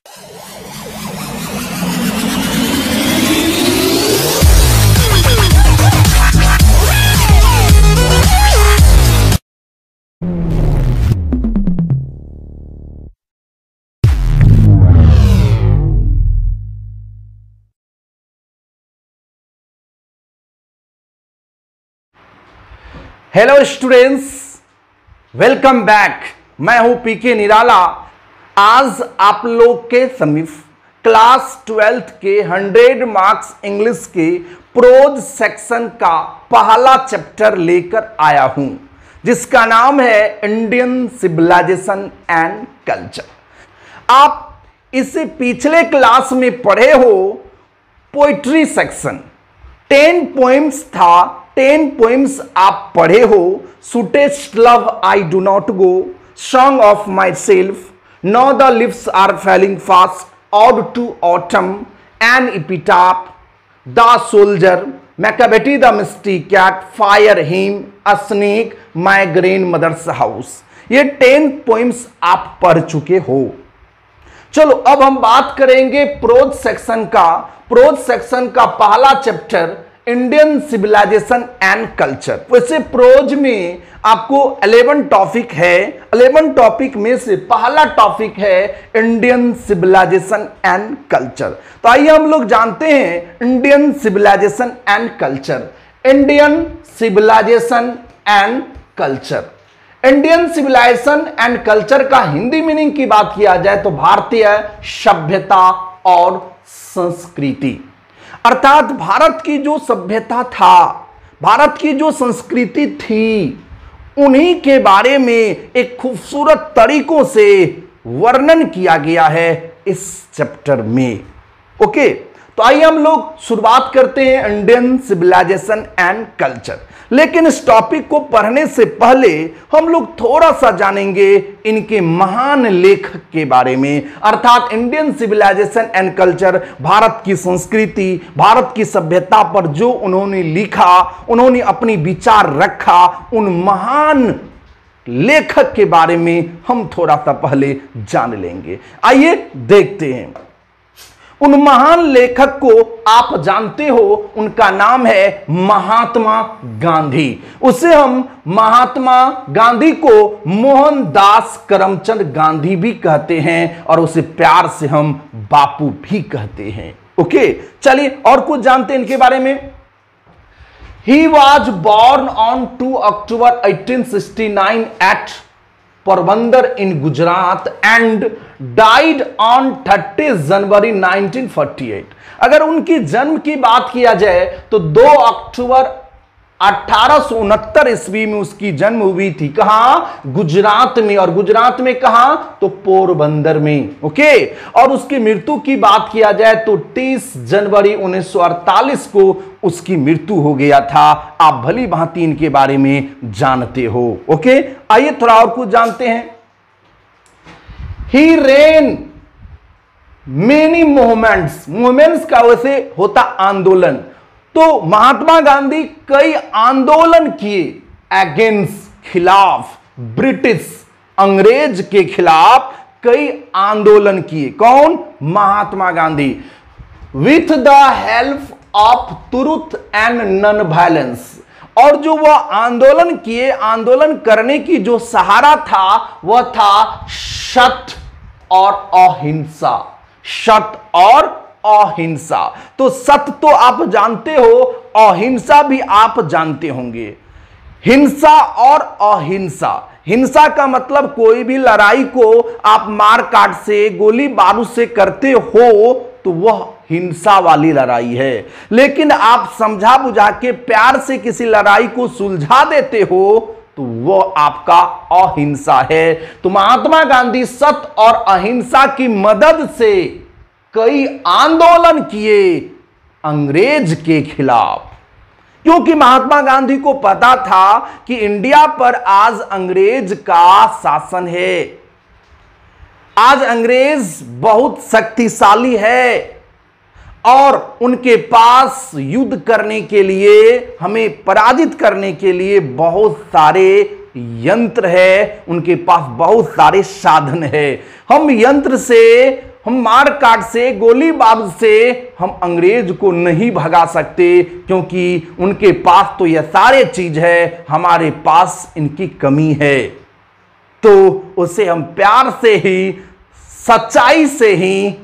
Hello students, welcome back. मैं हूं पीके निराला। आज आप लोग के समीप क्लास 12th के 100 मार्क्स इंग्लिश के प्रोज सेक्शन का पहला चैप्टर लेकर आया हूं, जिसका नाम है इंडियन सिविलाइजेशन एंड कल्चर। आप इससे पिछले क्लास में पढ़े हो पोइट्री सेक्शन, 10 पोएम्स था। 10 पोएम्स आप पढ़े हो। Sweetest love I do not go, song of myself, now the leaves are falling fast, ode to autumn, an epitaph, the soldier, Macavity the mystery cat, fire hymn, a snake, my grandmother's house. ये 10 poems आप पढ़ चुके हो। चलो अब हम बात करेंगे प्रोज सेक्शन का। प्रोज सेक्शन का पहला chapter Indian civilization and culture. वैसे प्रोज में आपको 11 टॉपिक है। 11 टॉपिक में से पहला टॉपिक है इंडियन सिविलाइजेशन एंड कल्चर। तो आइए हम लोग जानते हैं Indian civilization and culture. Indian civilization and culture, Indian civilization and culture का हिंदी मीनिंग की बात किया जाए तो भारतीय सभ्यता और संस्कृति। अर्थात भारत की जो सभ्यता था, भारत की जो संस्कृति थी, उन्हीं के बारे में एक खूबसूरत तरीकों से वर्णन किया गया है इस चैप्टर में। ओके, तो आइए हम लोग शुरुआत करते हैं इंडियन सिविलाइजेशन एंड कल्चर। लेकिन इस टॉपिक को पढ़ने से पहले हम लोग थोड़ा सा जानेंगे इनके महान लेखक के बारे में। अर्थात Indian civilization and culture, Bharat की संस्कृति, भारत की सभ्यता पर जो उन्होंने लिखा, उन्होंने अपनी विचार रखा, उन महान लेखक के बारे में हम थोड़ा सा पहले जान लेंगे। आइए देखते हैं। उन महान लेखक को आप जानते हो, उनका नाम है महात्मा गांधी। उसे हम महात्मा गांधी को मोहनदास करमचंद गांधी भी कहते हैं और उसे प्यार से हम बापू भी कहते हैं। ओके, चलिए और कुछ जानते हैं इनके बारे में। He was born on 2 October 1869 at Porbandar in Gujarat and died on 30 जनवरी 1948। अगर उनकी जन्म की बात किया जाए तो 2 अक्टूबर 1869 ईस्वी में उसकी जन्म हुई थी। कहां? गुजरात में। और गुजरात में कहां? तो पोरबंदर में। ओके, और उसकी मृत्यु की बात किया जाए तो 30 जनवरी 1948 को उसकी मृत्यु हो गया था। आप भली भांति इनके बारे में जानते हो। ओके, आइए थोड़ा और कुछ जानते हैं। ही रेन मेनी मूवमेंट्स, मूवमेंट्स का वैसे होता आंदोलन। तो महात्मा गांधी कई आंदोलन किए अगेंस्ट, खिलाफ, ब्रिटिश, अंग्रेज के खिलाफ कई आंदोलन किए। कौन? Mahatma Gandhi. With the help of truth and non violence. और जो वह आंदोलन किए, आंदोलन करने की जो सहारा था वह था सत्य और अहिंसा। सत्य और अहिंसा। तो सत्य तो आप जानते हो, अहिंसा भी आप जानते होंगे। हिंसा और अहिंसा। हिंसा का मतलब कोई भी लड़ाई को आप मार काट से, गोली बारूद से करते हो तो वह हिंसा वाली लड़ाई है। लेकिन आप समझा बुझा के प्यार से किसी लड़ाई को सुलझा देते हो तो वह आपका अहिंसा है। तो महात्मा गांधी सत्य और अहिंसा की मदद से कई आंदोलन किए अंग्रेज के खिलाफ, क्योंकि महात्मा गांधी को पता था कि इंडिया पर आज अंग्रेज का शासन है। आज अंग्रेज बहुत शक्तिशाली है और उनके पास युद्ध करने के लिए, हमें पराजित करने के लिए बहुत सारे यंत्र है, उनके पास बहुत सारे साधन है। हम यंत्र से हम मार काट से, गोलीबार से हम अंग्रेज को नहीं भगा सकते, क्योंकि उनके पास तो यह सारे चीज है, हमारे पास इनकी कमी है। तो उसे हम प्यार से ही, सच्चाई से ही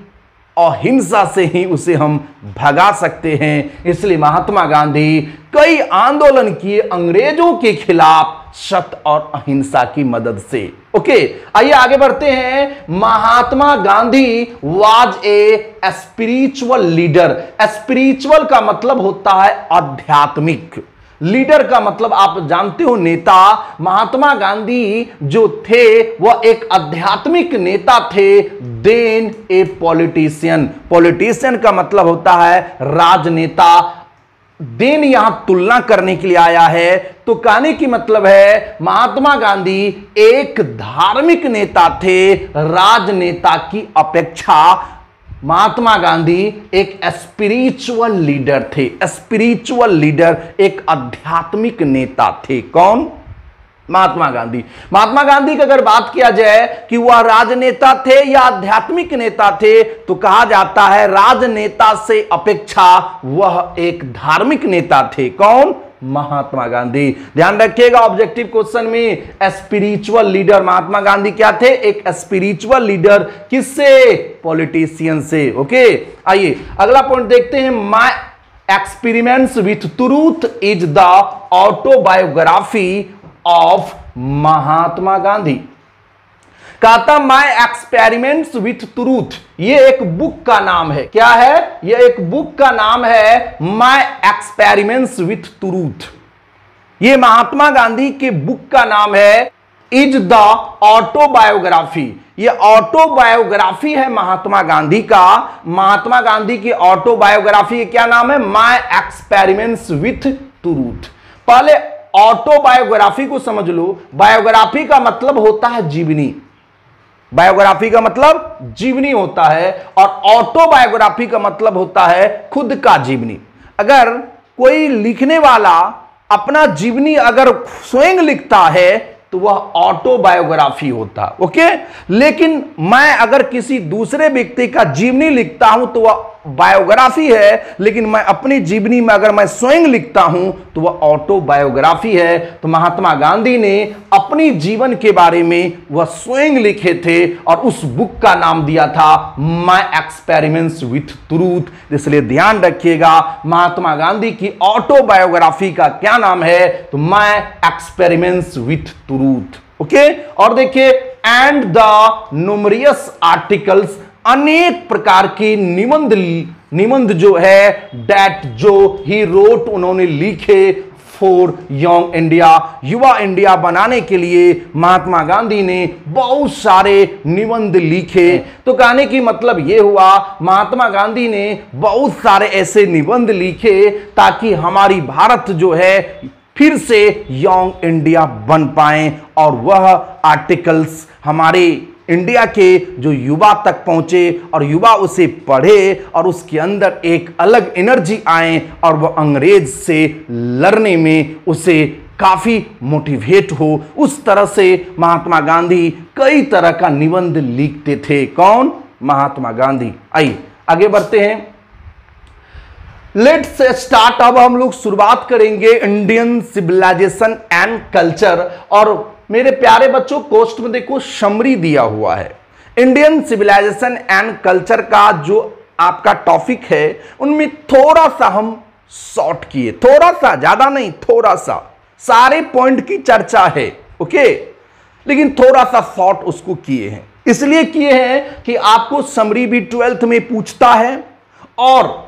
और हिंसा से ही उसे हम भगा सकते हैं। इसलिए महात्मा गांधी कई आंदोलन किए अंग्रेजों के खिलाफ सत्य और अहिंसा की मदद से। ओके, आइए आगे बढ़ते हैं। Mahatma Gandhi was a spiritual leader. Spiritual का मतलब होता है आध्यात्मिक, लीडर का मतलब आप जानते हो नेता। महात्मा गांधी जो थे वह एक आध्यात्मिक नेता थे, देन ए पॉलिटिशियन। पॉलिटिशियन का मतलब होता है राजनेता। देन यहां तुलना करने के लिए आया है, तो कहने की मतलब है महात्मा गांधी एक धार्मिक नेता थे, राजनेता की अपेक्षा महात्मा गांधी एक स्पिरिचुअल लीडर थे। स्पिरिचुअल लीडर, एक आध्यात्मिक नेता थे। कौन? महात्मा गांधी। महात्मा गांधी की अगर बात किया जाए कि वह राजनेता थे या आध्यात्मिक नेता थे, तो कहा जाता है राजनेता से अपेक्षा वह एक धार्मिक नेता थे। कौन? महात्मा गांधी। ध्यान रखिएगा ऑब्जेक्टिव क्वेश्चन में, स्पिरिचुअल लीडर महात्मा गांधी क्या थे? एक स्पिरिचुअल लीडर। किससे? पॉलिटिशियन से। ओके, आइए अगला पॉइंट देखते हैं। My experiments with truth is the autobiography of Mahatma Gandhi. कहता माय एक्सपेरिमेंट्स विथ ट्रूथ, ये एक बुक का नाम है। क्या है? ये एक बुक का नाम है, माय एक्सपेरिमेंट्स विथ ट्रूथ। ये महात्मा गांधी के बुक का नाम है, इज द ऑटोबायोग्राफी। ये ऑटोबायोग्राफी है महात्मा गांधी का। महात्मा गांधी की ऑटोबायोग्राफी क्या नाम है? My experiments with truth. पहले ऑटोबायोग्राफी को समझ लो। बायोग्राफी का मतलब होता है जीवनी, बायोग्राफी का मतलब जीवनी होता है, और ऑटोबायोग्राफी का मतलब होता है खुद का जीवनी। अगर कोई लिखने वाला अपना जीवनी अगर स्वयं लिखता है तो वह ऑटोबायोग्राफी होता। ओके, लेकिन मैं अगर किसी दूसरे व्यक्ति का जीवनी लिखता हूं तो वह बायोग्राफी है, लेकिन मैं अपनी जीवनी में अगर मैं स्वयं लिखता हूं तो वह ऑटोबायोग्राफी है। तो महात्मा गांधी ने अपनी जीवन के बारे में वह स्वयं लिखे थे और उस बुक का नाम दिया था माय एक्सपेरिमेंट्स विथ ट्रूथ। इसलिए ध्यान रखिएगा महात्मा गांधी की ऑटोबायोग्राफी का क्या नाम है? तो my experiments with truth. Okay, और देखिए एंड द न्यूमरियस आर्टिकल्स, अनेक प्रकार की निबंध जो है डेट जो ही रोट, उन्होंने लिखे फॉर यंग इंडिया, युवा इंडिया बनाने के लिए महात्मा गांधी ने बहुत सारे निबंध लिखे। तो कहने की मतलब यह हुआ महात्मा गांधी ने बहुत सारे ऐसे निबंध लिखे ताकि हमारी भारत जो है फिर से यंग इंडिया बन पाए, और वह आर्टिकल्स हमारे इंडिया के जो युवा तक पहुंचे और युवा उसे पढ़े और उसके अंदर एक अलग एनर्जी आए और वह अंग्रेज से लड़ने में उसे काफी मोटिवेट हो। उस तरह से महात्मा गांधी कई तरह का निबंध लिखते थे। कौन? महात्मा गांधी। आइए आगे बढ़ते हैं। Let's start. अब हम लोग शुरुआत करेंगे इंडियन सिविलाइजेशन एंड कल्चर। और मेरे प्यारे बच्चों कोस्ट में देखो समरी दिया हुआ है। इंडियन सिविलाइजेशन एंड कल्चर का जो आपका टॉपिक है उनमें थोड़ा सा हम शॉर्ट किए, थोड़ा सा, ज्यादा नहीं, थोड़ा सा। सारे पॉइंट की चर्चा है, ओके, लेकिन थोड़ा सा शॉर्ट उसको किए हैं। इसलिए किए हैं कि आपको समरी भी 12th में पूछता है और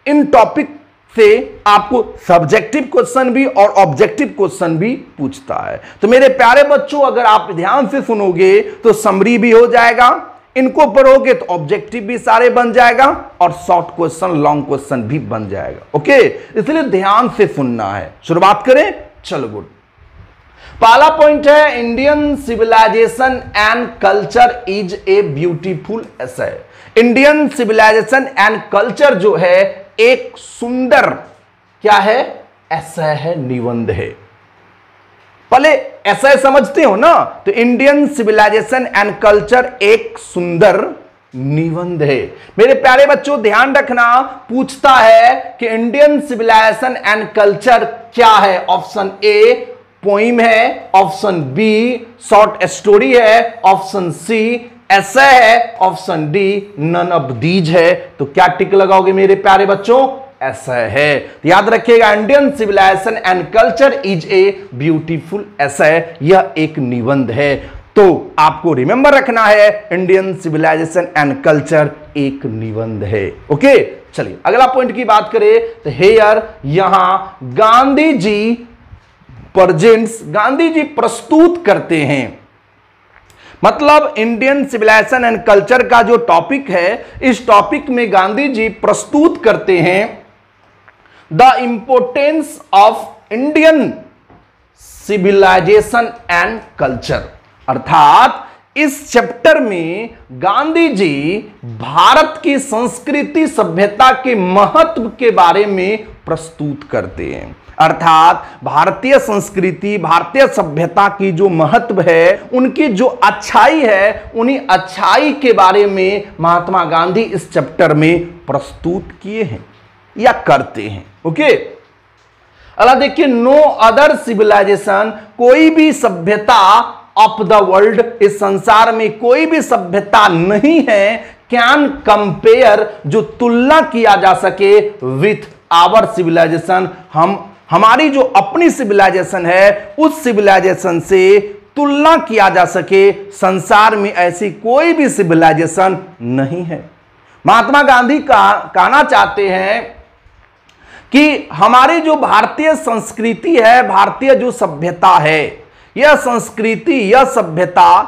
इन टॉपिक से आपको सब्जेक्टिव क्वेश्चन भी और ऑब्जेक्टिव क्वेश्चन भी पूछता है। तो मेरे प्यारे बच्चों अगर आप ध्यान से सुनोगे तो समरी भी हो जाएगा, इनको पढ़ोगे तो ऑब्जेक्टिव भी सारे बन जाएगा और शॉर्ट क्वेश्चन, लॉन्ग क्वेश्चन भी बन जाएगा। ओके, इसलिए ध्यान से सुनना है। शुरुआत करें, चलो गुड। पहला पॉइंट है Indian civilization and culture is a beautiful essay. Indian civilization and culture जो है एक सुंदर क्या है? ऐसा है, निबंध है। पहले ऐसा समझते हो ना, तो इंडियन सिविलाइजेशन एंड कल्चर एक सुंदर निबंध है। मेरे प्यारे बच्चों ध्यान रखना, पूछता है कि इंडियन सिविलाइजेशन एंड कल्चर क्या है। ऑप्शन ए पोइम है, ऑप्शन बी शॉर्ट स्टोरी है, ऑप्शन सी ऐसे है, option D none of these है। तो क्या टिक लगाओगे मेरे प्यारे बच्चों? ऐसा है। तो याद रखिएगा, Indian civilization and culture is a beautiful essay, यह एक निबंध है। तो आपको रिमेंबर रखना है, इंडियन सिविलाइजेशन एंड कल्चर एक निबंध है। ओके, चलिए अगला पॉइंट की बात करें तो हेयर यहां गांधी जी प्रेजेंट्स, गांधी जी प्रस्तुत करते हैं। मतलब इंडियन सिविलाइजेशन एंड कल्चर का जो टॉपिक है, इस टॉपिक में गांधी जी प्रस्तुत करते हैं the importance of Indian civilization and culture. अर्थात इस चैप्टर में गांधी जी भारत की संस्कृति सभ्यता के महत्व के बारे में प्रस्तुत करते हैं। अर्थात भारतीय संस्कृति, भारतीय सभ्यता की जो महत्व है, उनकी जो अच्छाई है, उन्हीं अच्छाई के बारे में महात्मा गांधी इस चैप्टर में प्रस्तुत किए हैं या करते हैं। ओके, अगला देखिए, नो अदर सिविलाइजेशन, कोई भी सभ्यता ऑफ द वर्ल्ड, इस संसार में कोई भी सभ्यता नहीं है, कैन कंपेयर, जो तुलना किया जा सके विथ आवर सिविलाइजेशन, हमारी जो अपनी सिविलाइजेशन है उस सिविलाइजेशन से तुलना किया जा सके। संसार में ऐसी कोई भी सिविलाइजेशन नहीं है। महात्मा गांधी कहना चाहते हैं कि हमारी जो भारतीय संस्कृति है, भारतीय जो सभ्यता है, यह संस्कृति, यह सभ्यता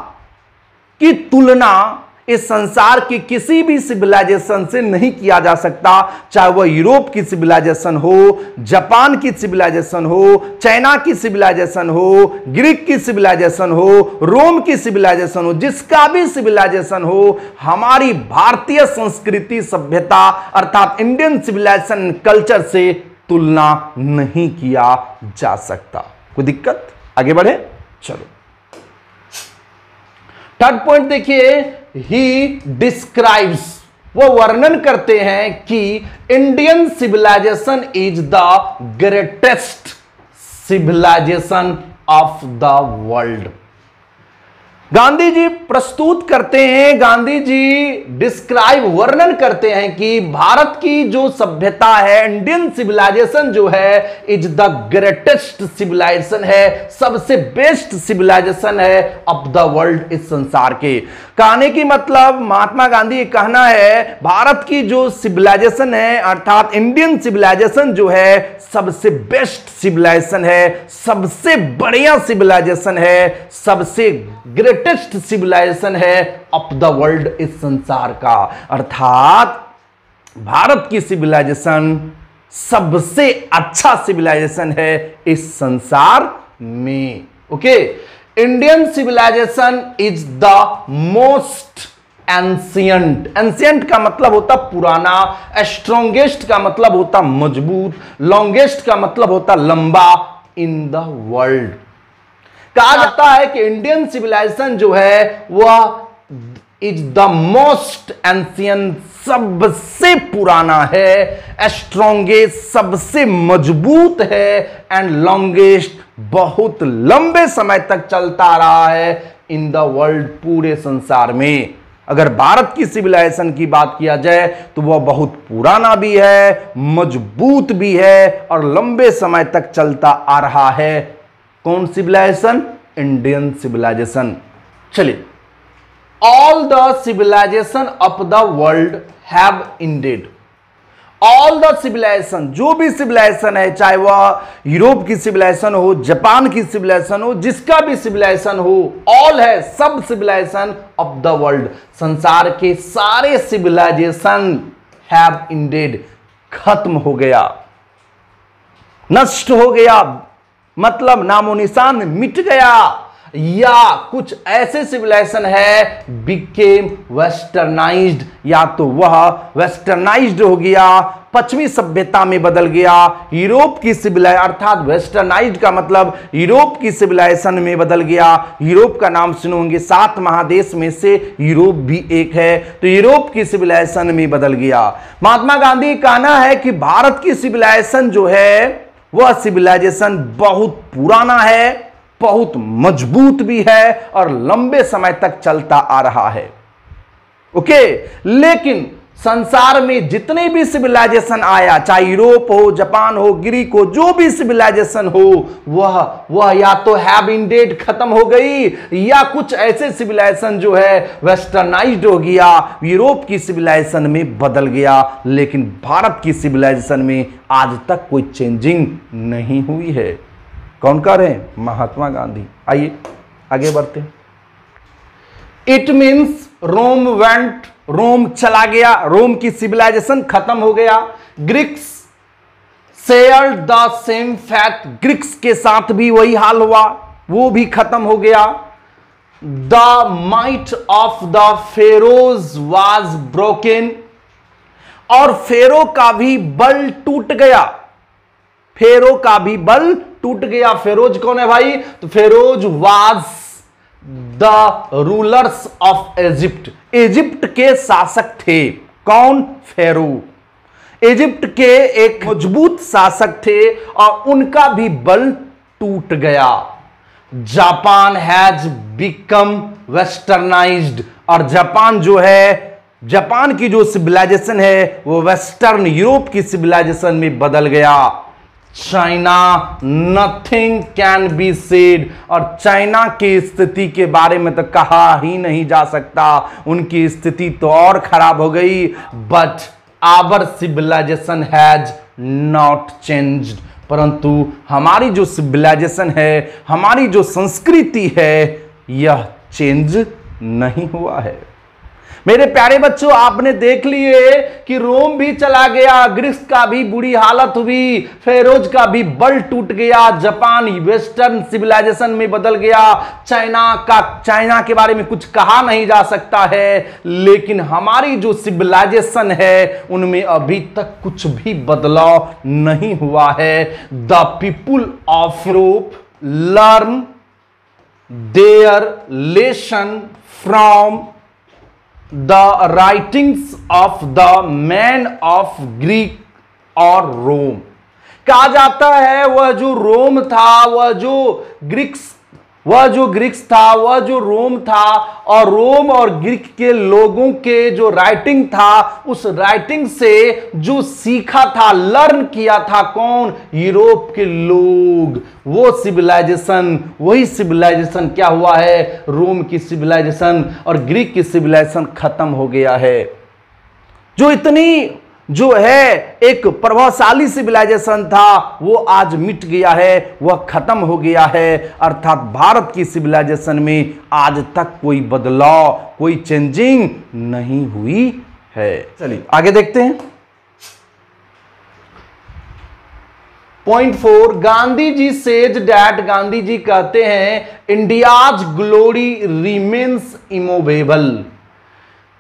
की तुलना इस संसार की किसी भी सिविलाइजेशन से नहीं किया जा सकता। चाहे वह यूरोप की सिविलाइजेशन हो, जापान की सिविलाइजेशन हो, चाइना की सिविलाइजेशन हो, ग्रीक की सिविलाइजेशन हो, रोम की सिविलाइजेशन हो, जिसका भी सिविलाइजेशन हो, हमारी भारतीय संस्कृति सभ्यता अर्थात इंडियन सिविलाइजेशन कल्चर से तुलना नहीं किया जा सकता। कोई दिक्कत? आगे बढ़े, चलो थर्ड पॉइंट देखिए, ही डिस्क्राइब्स, वो वर्णन करते हैं कि Indian civilization is the greatest civilization of the world. Gandhi ji प्रस्तुत करते हैं, गांधी जी डिस्क्राइब, वर्णन करते हैं कि भारत की जो सभ्यता है, इंडियन सिविलाइजेशन जो है, इज द ग्रेटेस्ट सिविलाइजेशन है, सबसे बेस्ट सिविलाइजेशन है ऑफ द वर्ल्ड, इस संसार के। कहने की मतलब महात्मा गांधी ये कहना है, भारत की जो सिविलाइजेशन है अर्थात इंडियन सिविलाइजेशन जो है, सबसे बेस्ट सिविलाइजेशन है, सबसे बढ़िया सिविलाइजेशन है, सबसे ग्रेटेस्ट सिविलाइजेशन है ऑफ द वर्ल्ड, इस संसार का। अर्थात भारत की सिविलाइजेशन सबसे अच्छा सिविलाइजेशन है इस संसार में। Okay, Indian civilization is the most ancient, ancient का मतलब होता पुराना, स्ट्रॉन्गेस्ट का मतलब होता मजबूत, लॉन्गेस्ट का मतलब होता लंबा इन द वर्ल्ड। कहा जाता है कि इंडियन सिविलाइजेशन जो है वह इज द मोस्ट एंशियंट, सबसे पुराना है, स्ट्रॉन्गेस्ट सबसे मजबूत है, एंड लॉन्गेस्ट बहुत लंबे समय तक चलता रहा है इन द वर्ल्ड, पूरे संसार में। अगर भारत की सिविलाइजेशन की बात किया जाए तो वह बहुत पुराना भी है, मजबूत भी है और लंबे समय तक चलता आ रहा है। कौन सिविलाइजेशन? Indian civilization. चलिए, all the civilization of the world have ended. All the civilization, जो भी सिविलाइजेशन है, चाहे वह यूरोप की सिविलाइजेशन हो, जापान की सिविलाइजेशन हो, जिसका भी सिविलाइजेशन हो, ऑल है, सब सिविलाइजेशन ऑफ द वर्ल्ड, संसार के सारे सिविलाइजेशन हैव एंडेड, खत्म हो गया, नष्ट हो गया, मतलब नामो निशान मिट गया। या कुछ ऐसे सिविलाइजेशन है बिकेम वेस्टर्नाइज्ड, या तो वह वेस्टर्नाइज्ड हो गया, पश्चिमी सभ्यता में बदल गया, यूरोप की सिविलाइजेशन, अर्थात वेस्टर्नाइज्ड का मतलब यूरोप की सिविलाइजेशन में बदल गया। यूरोप का नाम सुने होंगे, 7 महादेश में से यूरोप भी एक है, तो यूरोप की सिविलाइजेशन में बदल गया। महात्मा गांधी का कहना है कि भारत की सिविलाइजेशन जो है वह सिविलाइजेशन बहुत पुराना है, बहुत मजबूत भी है और लंबे समय तक चलता आ रहा है। ओके, लेकिन संसार में जितने भी सिविलाइजेशन आया, चाहे यूरोप हो, जापान हो, ग्रीक हो, जो भी सिविलाइजेशन हो, वह या तो हैव बीन डेड, खत्म हो गई, या कुछ ऐसे सिविलाइजेशन जो है वेस्टर्नाइज्ड हो गया, यूरोप की सिविलाइजेशन में बदल गया। लेकिन भारत की सिविलाइजेशन में आज तक कोई चेंजिंग नहीं हुई है। कौन कह रहे हैं? महात्मा गांधी। आइए आगे बढ़ते हैं। इट मीन्स रोम वेंट, रोम चला गया, रोम की सिविलाइजेशन खत्म हो गया। Greeks shared the same fact, Greeks के साथ भी वही हाल हुआ, वो भी खत्म हो गया। The might of the Feroz was broken, और फेरो का भी बल टूट गया, फेरो का भी बल टूट गया। फेरोज कौन है भाई? तो Feroz was the rulers of Egypt, Egypt के शासक थे। कौन? फेरो। इजिप्ट के एक मजबूत शासक थे और उनका भी बल टूट गया। जापान हैज बिकम वेस्टर्नाइज्ड, और जापान जो है, जापान की जो सिविलाइजेशन है वो वेस्टर्न यूरोप की सिविलाइजेशन में बदल गया। China nothing can be said, और चाइना की स्थिति के बारे में तो कहा ही नहीं जा सकता, उनकी स्थिति तो और खराब हो गई। But our civilization has not changed, परंतु हमारी जो सिविलाइजेशन है, हमारी जो संस्कृति है, यह चेंज नहीं हुआ है। मेरे प्यारे बच्चों, आपने देख लिए कि रोम भी चला गया, ग्रीस का भी बुरी हालत हुई, फेरोज का भी बल टूट गया, जापान वेस्टर्न सिविलाइजेशन में बदल गया, चाइना के बारे में कुछ कहा नहीं जा सकता है। लेकिन हमारी जो सिविलाइजेशन है उनमें अभी तक कुछ भी बदलाव नहीं हुआ है। The people of Europe learn their lesson from the writings of the man of Greek और रोम। कहा जाता है वह जो रोम था, वह जो ग्रीक्स था, वह जो रोम था, और रोम और ग्रीक के लोगों के जो राइटिंग था, उस राइटिंग से जो सीखा था, लर्न किया था, कौन? यूरोप के लोग। वो सिविलाइजेशन, वही सिविलाइजेशन क्या हुआ है? रोम की सिविलाइजेशन और ग्रीक की सिविलाइजेशन खत्म हो गया है। जो इतनी जो है एक प्रभावशाली सिविलाइजेशन था, वो आज मिट गया है, वह खत्म हो गया है। अर्थात भारत की सिविलाइजेशन में आज तक कोई बदलाव, कोई चेंजिंग नहीं हुई है। चलिए आगे देखते हैं। Point 4, Gandhi ji says that, Gandhi ji कहते हैं India's glory remains immovable.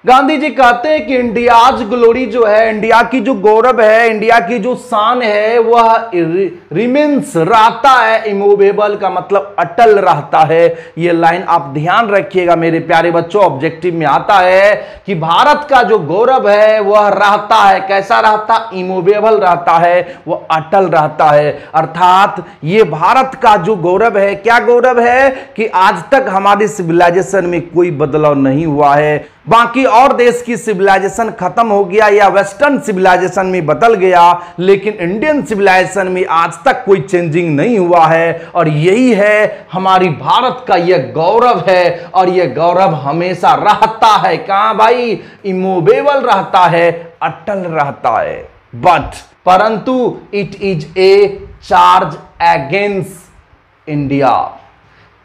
Gandhi ji कहते हैं कि इंडियाज ग्लोरी जो है, इंडिया की जो गौरव है, इंडिया की जो शान है, वह रिमेन्स, रहता है, इमूवेबल का मतलब अटल रहता है। यह लाइन आप ध्यान रखिएगा मेरे प्यारे बच्चों, ऑब्जेक्टिव में आता है कि भारत का जो गौरव है वह रहता है। कैसा रहता? इमूवेबल रहता है, वह अटल रहता है। अर्थात ये भारत का जो गौरव है, क्या गौरव है? कि आज तक हमारी सिविलाइजेशन में कोई बदलाव नहीं हुआ है। बाकी और देश की सिविलाइजेशन खत्म हो गया या वेस्टर्न सिविलाइजेशन में बदल गया, लेकिन इंडियन सिविलाइजेशन में आज तक कोई चेंजिंग नहीं हुआ है। और यही है हमारी भारत का यह गौरव है, और यह गौरव हमेशा रहता है। कहां भाई? इमूवेबल रहता है, अटल रहता है। बट परंतु it is a charge against India.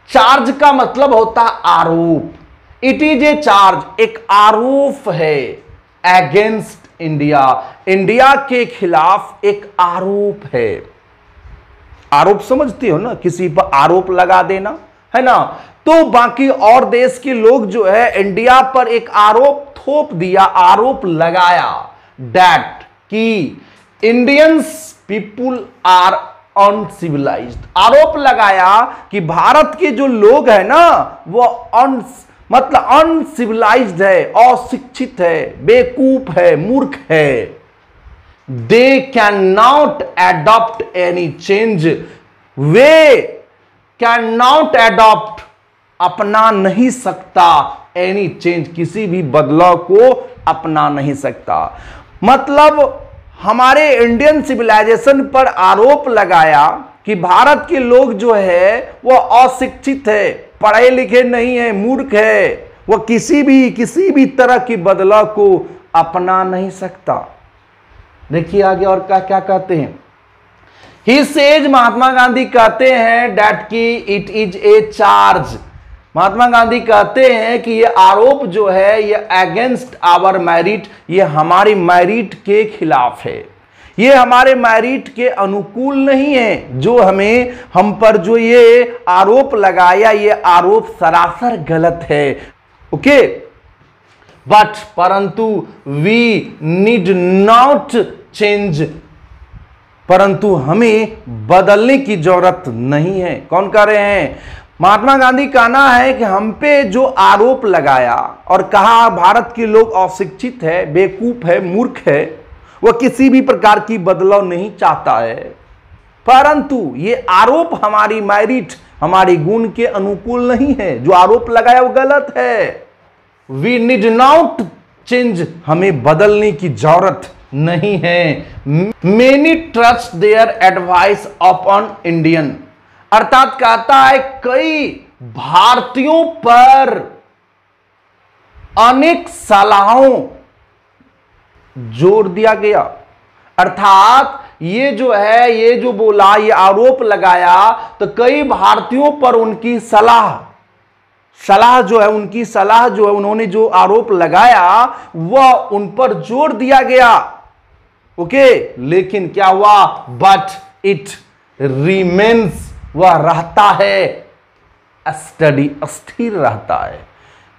Charge का मतलब होता है आरोप। इट इज ए चार्ज, एक आरोप है, अगेंस्ट इंडिया, इंडिया के खिलाफ एक आरोप है। आरोप समझती हो ना, किसी पर आरोप लगा देना है ना। तो बाकी और देश के लोग जो है इंडिया पर एक आरोप थोप दिया, आरोप लगाया दैट कि इंडियंस पीपुल आर अनसिविलाइज्ड। आरोप लगाया कि भारत के जो लोग हैं ना वो मतलब अनसिविलाइज्ड है, अशिक्षित है, बेवकूफ है, मूर्ख है। They can not adopt any change, way can not adopt, अपना नहीं सकता, एनी चेंज, किसी भी बदलाव को अपना नहीं सकता। मतलब हमारे इंडियन सिविलाइजेशन पर आरोप लगाया कि भारत के लोग जो है वो अशिक्षित है, पढ़े लिखे नहीं है, मूर्ख है, वो किसी भी तरह की बदलाव को अपना नहीं सकता। देखिए आगे और क्या कहते हैं। ही सेज, महात्मा गांधी कहते हैं दैट कि it is a charge, Mahatma Gandhi कहते हैं कि ये आरोप जो है ये अगेंस्ट आवर मेरिट, ये हमारी मेरिट के खिलाफ है, ये हमारे मेरिट के अनुकूल नहीं है। जो हम पर जो ये आरोप लगाया, ये आरोप सरासर गलत है। ओके, बट परंतु वी नीड नॉट चेंज, परंतु हमें बदलने की जरूरत नहीं है। कौन कह रहे हैं? महात्मा गांधी कहना है कि हम पे जो आरोप लगाया और कहा भारत के लोग अशिक्षित है, बेवकूफ है, मूर्ख है, वह किसी भी प्रकार की बदलाव नहीं चाहता है, परंतु ये आरोप हमारी मेरिट, हमारी गुण के अनुकूल नहीं है। जो आरोप लगाया वो गलत है। वी नीड नॉट चेंज, हमें बदलने की जरूरत नहीं है। Many trust their advice upon Indian, अर्थात कहता है कई भारतीयों पर अनेक सलाहों जोर दिया गया। अर्थात ये जो है, ये जो बोला, ये आरोप लगाया, तो कई भारतीयों पर उनकी सलाह जो है, उनकी सलाह जो है, उन्होंने जो आरोप लगाया वह उन पर जोर दिया गया। ओके, लेकिन क्या हुआ? बट इट रिमेन्स, वह रहता है, स्टडी, स्थिर रहता है।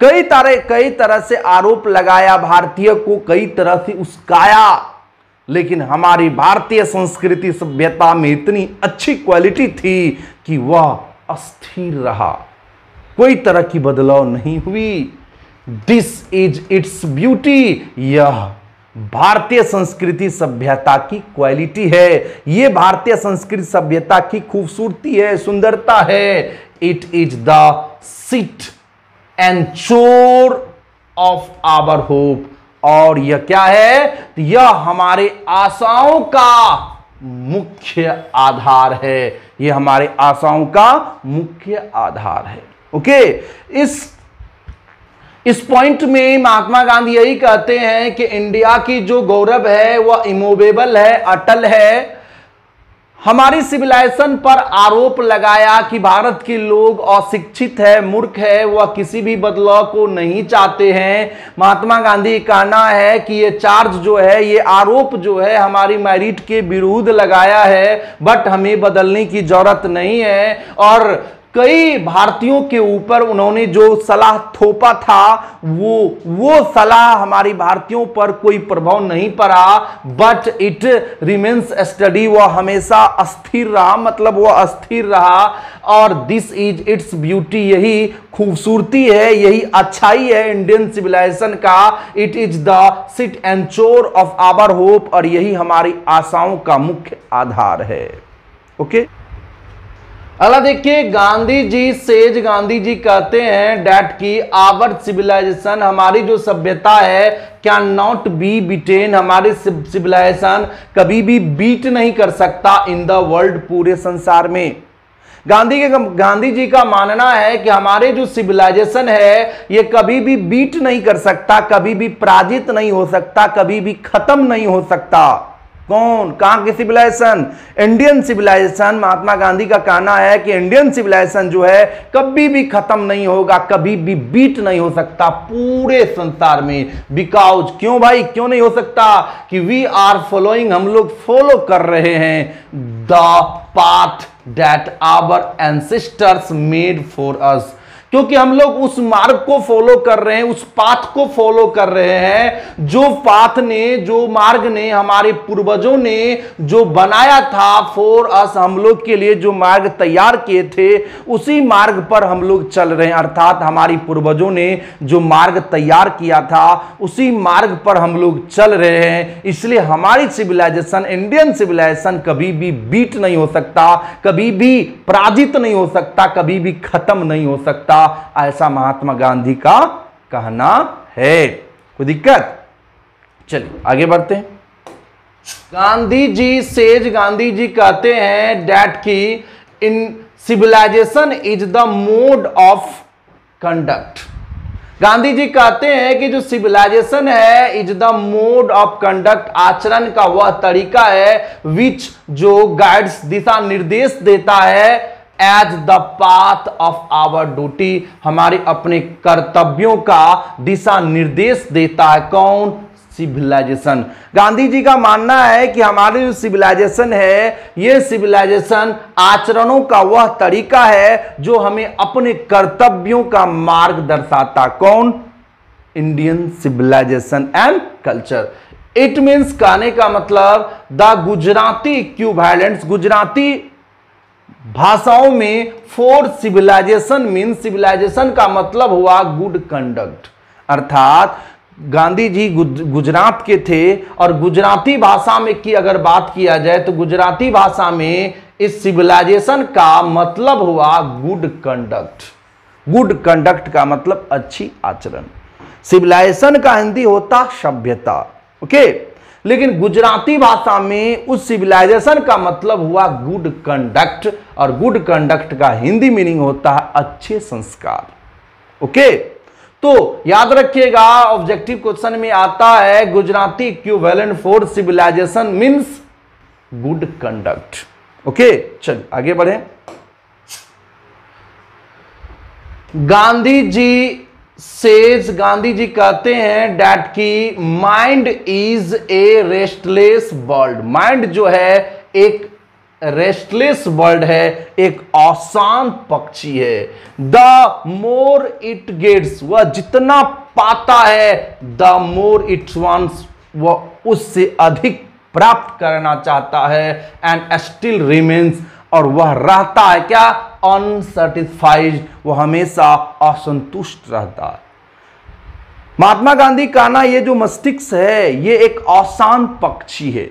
कई तरह से आरोप लगाया, भारतीय को कई तरह से उस्काया, लेकिन हमारी भारतीय संस्कृति सभ्यता में इतनी अच्छी क्वालिटी थी कि वह अस्थिर रहा, कोई तरह की बदलाव नहीं हुई। दिस इज इट्स ब्यूटी, यह भारतीय संस्कृति सभ्यता की क्वालिटी है, ये भारतीय संस्कृति सभ्यता की खूबसूरती है, सुंदरता है। It is the seat and चोर ऑफ आवर होप, और यह क्या है? यह हमारे आशाओं का मुख्य आधार है, यह हमारे आशाओं का मुख्य आधार है। ओके, इस पॉइंट में महात्मा गांधी यही कहते हैं कि इंडिया की जो गौरव है वह इमूवेबल है, अटल है। हमारी सिविलाइजेशन पर आरोप लगाया कि भारत के लोग अशिक्षित है, मूर्ख है, वह किसी भी बदलाव को नहीं चाहते हैं। महात्मा गांधी कहना है कि ये चार्ज जो है, ये आरोप जो है हमारी मेरिट के विरुद्ध लगाया है, बट हमें बदलने की जरूरत नहीं है। और कई भारतीयों के ऊपर उन्होंने जो सलाह थोपा था, वो सलाह हमारी भारतीयों पर कोई प्रभाव नहीं पड़ा, बट इट रिमेन्स स्टडी, वह हमेशा अस्थिर रहा, मतलब वह अस्थिर रहा। और दिस इज इट्स ब्यूटी, यही खूबसूरती है, यही अच्छाई है इंडियन सिविलाइजेशन का। It is the sit and चोर ऑफ आवर होप, और यही हमारी आशाओं का मुख्य आधार है। ओके, अगला देखिए, गांधी जी कहते हैं डैट की आवर सिविलाइजेशन, हमारी जो सभ्यता है, कैन नॉट बी बीटेन, हमारी सिविलाइजेशन कभी भी बीट नहीं कर सकता इन द वर्ल्ड, पूरे संसार में। गांधी जी का मानना है कि हमारे जो सिविलाइजेशन है ये कभी भी बीट नहीं कर सकता, कभी भी पराजित नहीं हो सकता, कभी भी खत्म नहीं हो सकता। कौन? कहां की civilization? Indian civilization. Mahatma Gandhi का कहना है कि इंडियन सिविलाइजेशन जो है कभी भी खत्म नहीं होगा, कभी भी बीट नहीं हो सकता पूरे संसार में। बिकॉज, क्यों भाई, क्यों नहीं हो सकता? कि वी आर फॉलोइंग, हम लोग फॉलो कर रहे हैं the path that our ancestors made for us, क्योंकि हम लोग उस मार्ग को फॉलो कर रहे हैं, उस पाथ को फॉलो कर रहे हैं जो पाथ ने, जो मार्ग ने हमारे पूर्वजों ने जो बनाया था फॉर अस, हम लोग के लिए जो मार्ग तैयार किए थे उसी मार्ग पर हम लोग चल रहे हैं। अर्थात हमारी पूर्वजों ने जो मार्ग तैयार किया था उसी मार्ग पर हम लोग चल रहे हैं। इसलिए हमारी सिविलाइजेशन, इंडियन सिविलाइजेशन कभी भी बीट नहीं हो सकता, कभी भी पराजित नहीं हो सकता, कभी भी खत्म नहीं हो सकता, ऐसा महात्मा गांधी का कहना है। कोई दिक्कत? चलिए आगे बढ़ते हैं। गांधी जी कहते हैं दैट की इन civilization is the mode of conduct. Gandhi ji कहते हैं कि जो सिविलाइजेशन है is the mode of conduct, आचरण का वह तरीका है विच जो गाइड्स, दिशा निर्देश देता है as the path of our duty, हमारे अपने कर्तव्यों का दिशा निर्देश देता है। कौन? सिविलाइजेशन। गांधी जी का मानना है कि हमारी जो सिविलाइजेशन है ये सिविलाइजेशन आचरणों का वह तरीका है जो हमें अपने कर्तव्यों का मार्ग दर्शाता। कौन? Indian civilization and culture. It means, कहने का मतलब द गुजराती इक्विवेलेंट्स, गुजराती भाषाओं में फॉर सिविलाइजेशन मीन, सिविलाइजेशन का मतलब हुआ गुड कंडक्ट। अर्थात गांधी जी गुजरात के थे और गुजराती भाषा में की अगर बात किया जाए तो गुजराती भाषा में इस सिविलाइजेशन का मतलब हुआ गुड कंडक्ट। गुड कंडक्ट का मतलब अच्छी आचरण। सिविलाइजेशन का हिंदी होता सभ्यता, ओके, लेकिन गुजराती भाषा में उस सिविलाइजेशन का मतलब हुआ गुड कंडक्ट, और गुड कंडक्ट का हिंदी मीनिंग होता है अच्छे संस्कार। ओके, तो याद रखिएगा ऑब्जेक्टिव क्वेश्चन में आता है Gujarati equivalent for civilization means good conduct. Okay, चल आगे बढ़े। गांधी जी कहते हैं डैट की mind is a restless world. Mind जो है एक रेस्टलेस वर्ल्ड है, एक अशांत पक्षी है। द मोर इट गेट्स, वह जितना पाता है, द मोर इट वांट्स, वह उससे अधिक प्राप्त करना चाहता है। एंड स्टिल रिमेन्स, और वह रहता है क्या? अनसेटिस्फाइड, वह हमेशा असंतुष्ट रहता है। महात्मा गांधी का ना ये जो मस्तिष्क है ये एक अशांत पक्षी है,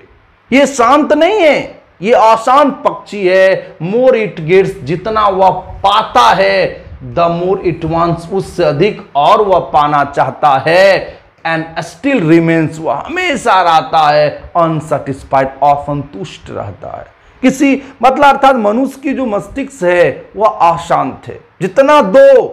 ये शांत नहीं है, ये अशांत पक्षी है। मोर इट गेट्स, जितना वह पाता है, द मोर इट वांट्स, उससे अधिक और वह पाना चाहता है। एंड स्टिल रिमेन्स, वह हमेशा रहता है अनसेटिस्फाइड, असंतुष्ट रहता है। किसी मतलब अर्थात मनुष्य की जो मस्तिष्क है वह अशांत है, जितना दो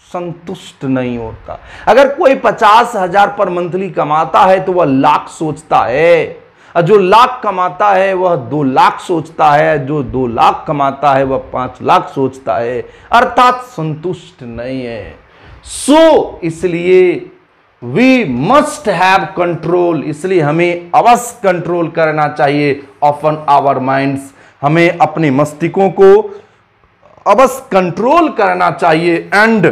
संतुष्ट नहीं होता। अगर कोई 50,000 पर मंथली कमाता है तो वह लाख सोचता है, और जो लाख कमाता है वह 2 लाख सोचता है, जो 2 लाख कमाता है वह 5 लाख सोचता है, अर्थात संतुष्ट नहीं है। सो इसलिए वी मस्ट हैव कंट्रोल, इसलिए हमें अवश्य कंट्रोल करना चाहिए अपॉन आवर माइंड्स, हमें अपने मस्तिष्कों को अवश्य कंट्रोल करना चाहिए। एंड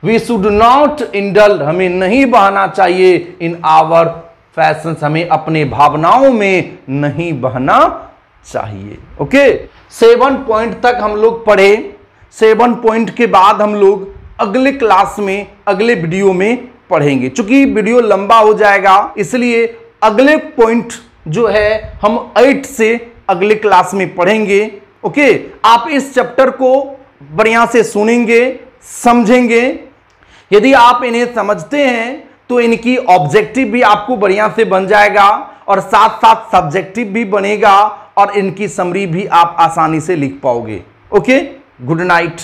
वी शुड नॉट इंडल, हमें नहीं बहना चाहिए इन आवर फैशन, हमें अपने भावनाओं में नहीं बहना चाहिए। ओके, 7 पॉइंट तक हम लोग पढ़े। 7 पॉइंट के बाद हम लोग अगले क्लास में, अगले वीडियो में पढ़ेंगे। चूंकि वीडियो लंबा हो जाएगा इसलिए अगले पॉइंट जो है हम 8 से अगले क्लास में पढ़ेंगे। ओके, आप इस चैप्टर को बढ़िया से सुनेंगे, समझेंगे। यदि आप इन्हें समझते हैं तो इनकी ऑब्जेक्टिव भी आपको बढ़िया से बन जाएगा और साथ साथ सब्जेक्टिव भी बनेगा और इनकी समरी भी आप आसानी से लिख पाओगे। Okay, good night.